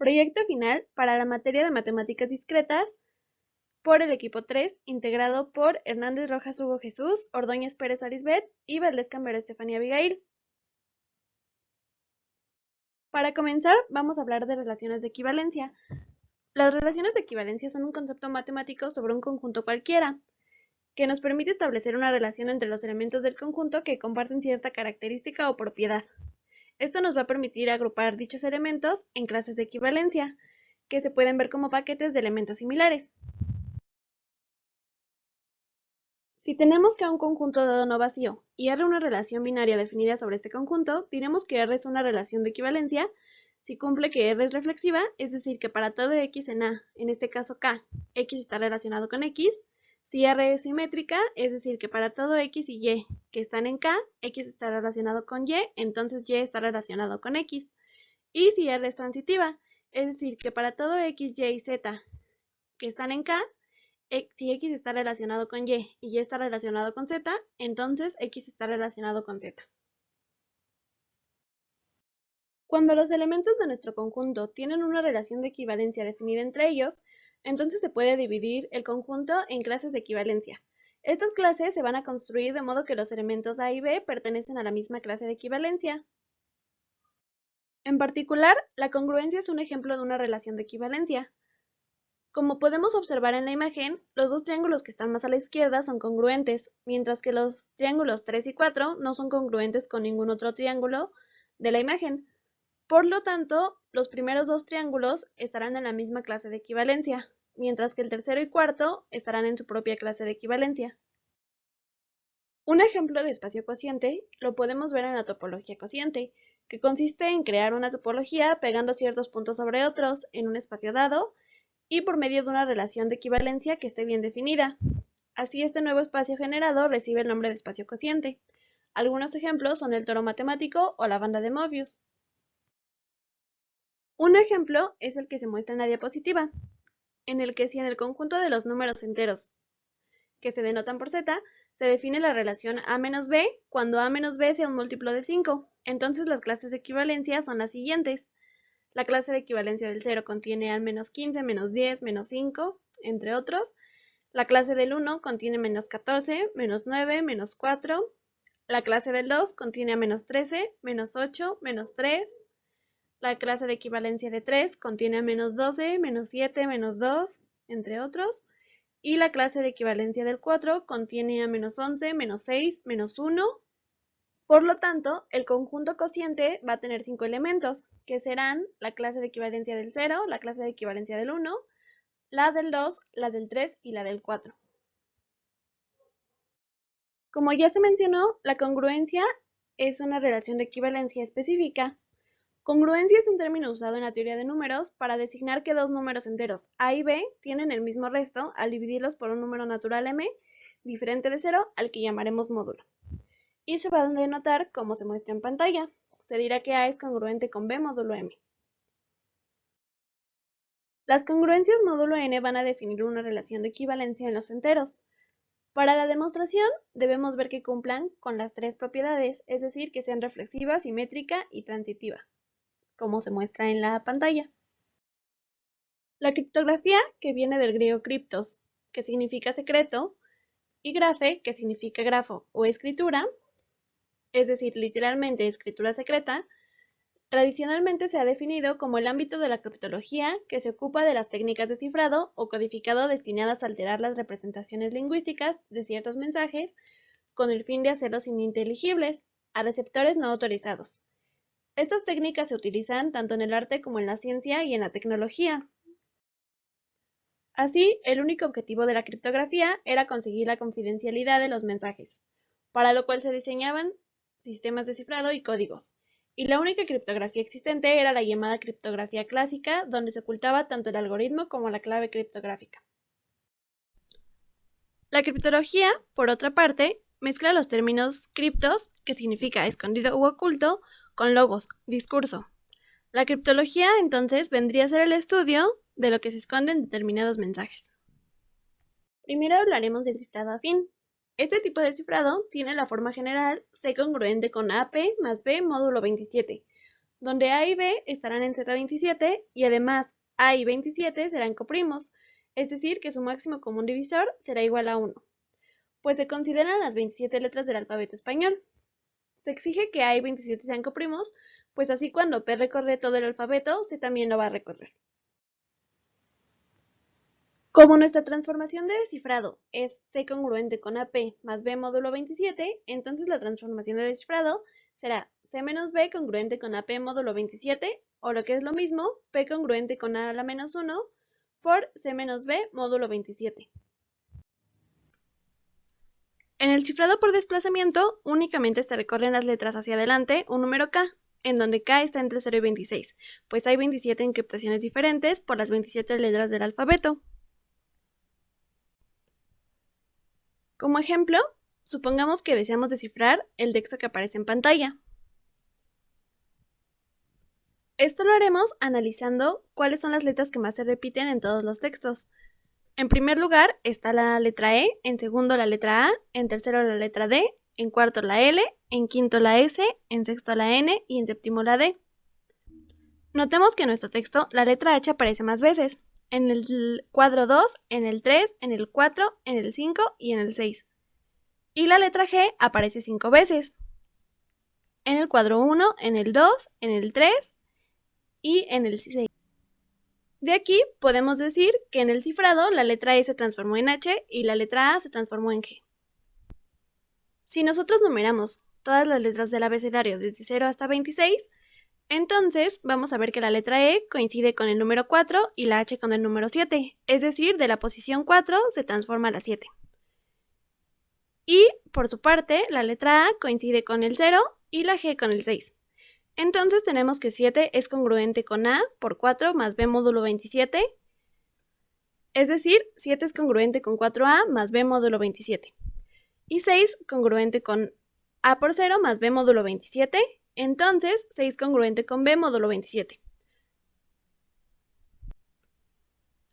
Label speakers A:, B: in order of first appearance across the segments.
A: Proyecto final para la materia de matemáticas discretas por el equipo 3, integrado por Hernández Rojas Hugo Jesús, Ordóñez Pérez Arisbet y Valdés Cambero Estefanía Abigail. Para comenzar, vamos a hablar de relaciones de equivalencia. Las relaciones de equivalencia son un concepto matemático sobre un conjunto cualquiera, que nos permite establecer una relación entre los elementos del conjunto que comparten cierta característica o propiedad. Esto nos va a permitir agrupar dichos elementos en clases de equivalencia, que se pueden ver como paquetes de elementos similares. Si tenemos que un conjunto dado no vacío y R una relación binaria definida sobre este conjunto, diremos que R es una relación de equivalencia si cumple que R es reflexiva, es decir, que para todo X en A, en este caso K, X está relacionado con X. Si R es simétrica, es decir, que para todo X y Y que están en K, X está relacionado con Y, entonces Y está relacionado con X. Y si R es transitiva, es decir, que para todo X, Y y Z que están en K, si X está relacionado con Y y está relacionado con Z, entonces X está relacionado con Z. Cuando los elementos de nuestro conjunto tienen una relación de equivalencia definida entre ellos, entonces se puede dividir el conjunto en clases de equivalencia. Estas clases se van a construir de modo que los elementos A y B pertenecen a la misma clase de equivalencia. En particular, la congruencia es un ejemplo de una relación de equivalencia. Como podemos observar en la imagen, los dos triángulos que están más a la izquierda son congruentes, mientras que los triángulos 3 y 4 no son congruentes con ningún otro triángulo de la imagen. Por lo tanto, los primeros dos triángulos estarán en la misma clase de equivalencia, mientras que el tercero y cuarto estarán en su propia clase de equivalencia. Un ejemplo de espacio cociente lo podemos ver en la topología cociente, que consiste en crear una topología pegando ciertos puntos sobre otros en un espacio dado y por medio de una relación de equivalencia que esté bien definida. Así, este nuevo espacio generado recibe el nombre de espacio cociente. Algunos ejemplos son el toro matemático o la banda de Möbius. Un ejemplo es el que se muestra en la diapositiva, en el que si en el conjunto de los números enteros que se denotan por z, se define la relación a menos b cuando a menos b sea un múltiplo de 5. Entonces las clases de equivalencia son las siguientes. La clase de equivalencia del 0 contiene al menos 15, menos 10, menos 5, entre otros. La clase del 1 contiene menos 14, menos 9, menos 4. La clase del 2 contiene a menos 13, menos 8, menos 3. La clase de equivalencia de 3 contiene a menos 12, menos 7, menos 2, entre otros. Y la clase de equivalencia del 4 contiene a menos 11, menos 6, menos 1. Por lo tanto, el conjunto cociente va a tener 5 elementos, que serán la clase de equivalencia del 0, la clase de equivalencia del 1, la del 2, la del 3 y la del 4. Como ya se mencionó, la congruencia es una relación de equivalencia específica. Congruencia es un término usado en la teoría de números para designar que dos números enteros a y b tienen el mismo resto al dividirlos por un número natural m diferente de 0 al que llamaremos módulo. Y se va a denotar como se muestra en pantalla. Se dirá que a es congruente con b módulo m. Las congruencias módulo n van a definir una relación de equivalencia en los enteros. Para la demostración debemos ver que cumplan con las tres propiedades, es decir, que sean reflexiva, simétrica y transitiva, como se muestra en la pantalla. La criptografía, que viene del griego kriptos, que significa secreto, y grafe, que significa grafo o escritura, es decir, literalmente escritura secreta, tradicionalmente se ha definido como el ámbito de la criptología que se ocupa de las técnicas de cifrado o codificado destinadas a alterar las representaciones lingüísticas de ciertos mensajes con el fin de hacerlos ininteligibles a receptores no autorizados. Estas técnicas se utilizan tanto en el arte como en la ciencia y en la tecnología. Así, el único objetivo de la criptografía era conseguir la confidencialidad de los mensajes, para lo cual se diseñaban sistemas de cifrado y códigos. Y la única criptografía existente era la llamada criptografía clásica, donde se ocultaba tanto el algoritmo como la clave criptográfica. La criptología, por otra parte, mezcla los términos criptos, que significa escondido u oculto, con logos, discurso. La criptología, entonces, vendría a ser el estudio de lo que se esconde en determinados mensajes. Primero hablaremos del cifrado afín. Este tipo de cifrado tiene la forma general C congruente con AP más B módulo 27, donde A y B estarán en Z27 y además A y 27 serán coprimos, es decir, que su máximo común divisor será igual a 1, pues se consideran las 27 letras del alfabeto español. Se exige que A y 27 sean coprimos, pues así cuando P recorre todo el alfabeto, C también lo va a recorrer. Como nuestra transformación de descifrado es C congruente con AP más B módulo 27, entonces la transformación de descifrado será C menos B congruente con AP módulo 27, o lo que es lo mismo, P congruente con A a la menos 1 por C menos B módulo 27. En el cifrado por desplazamiento, únicamente se recorren las letras hacia adelante un número K, en donde K está entre 0 y 26, pues hay 27 encriptaciones diferentes por las 27 letras del alfabeto. Como ejemplo, supongamos que deseamos descifrar el texto que aparece en pantalla. Esto lo haremos analizando cuáles son las letras que más se repiten en todos los textos. En primer lugar está la letra E, en segundo la letra A, en tercero la letra D, en cuarto la L, en quinto la S, en sexto la N y en séptimo la D. Notemos que en nuestro texto la letra H aparece más veces, en el cuadro 2, en el 3, en el 4, en el 5 y en el 6. Y la letra G aparece 5 veces, en el cuadro 1, en el 2, en el 3 y en el 6. De aquí podemos decir que en el cifrado la letra E se transformó en H y la letra A se transformó en G. Si nosotros numeramos todas las letras del abecedario desde 0 hasta 26, entonces vamos a ver que la letra E coincide con el número 4 y la H con el número 7, es decir, de la posición 4 se transforma a la 7. Y, por su parte, la letra A coincide con el 0 y la G con el 6. Entonces tenemos que 7 es congruente con A por 4 más B módulo 27, es decir, 7 es congruente con 4A más B módulo 27. Y 6 congruente con A por 0 más B módulo 27, entonces 6 congruente con B módulo 27.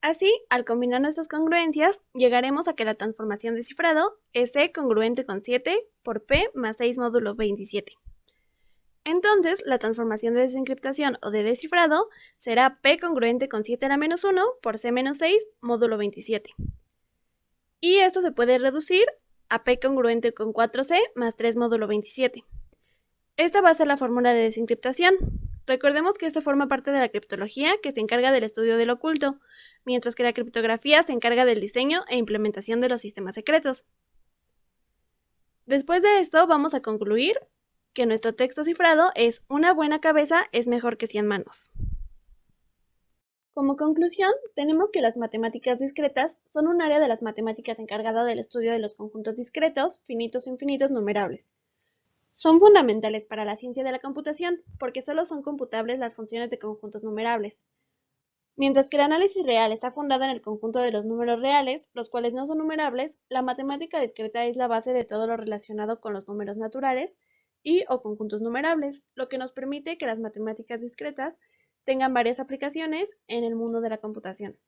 A: Así, al combinar nuestras congruencias, llegaremos a que la transformación de cifrado es C congruente con 7 por P más 6 módulo 27. Entonces, la transformación de desencriptación o de descifrado será P congruente con 7 a la menos 1 por C menos 6 módulo 27. Y esto se puede reducir a P congruente con 4C más 3 módulo 27. Esta va a ser la fórmula de desencriptación. Recordemos que esto forma parte de la criptología, que se encarga del estudio del oculto, mientras que la criptografía se encarga del diseño e implementación de los sistemas secretos. Después de esto vamos a concluir que nuestro texto cifrado es una buena cabeza es mejor que 100 manos. Como conclusión, tenemos que las matemáticas discretas son un área de las matemáticas encargada del estudio de los conjuntos discretos, finitos o infinitos numerables. Son fundamentales para la ciencia de la computación, porque solo son computables las funciones de conjuntos numerables. Mientras que el análisis real está fundado en el conjunto de los números reales, los cuales no son numerables, la matemática discreta es la base de todo lo relacionado con los números naturales y o conjuntos numerables, lo que nos permite que las matemáticas discretas tengan varias aplicaciones en el mundo de la computación.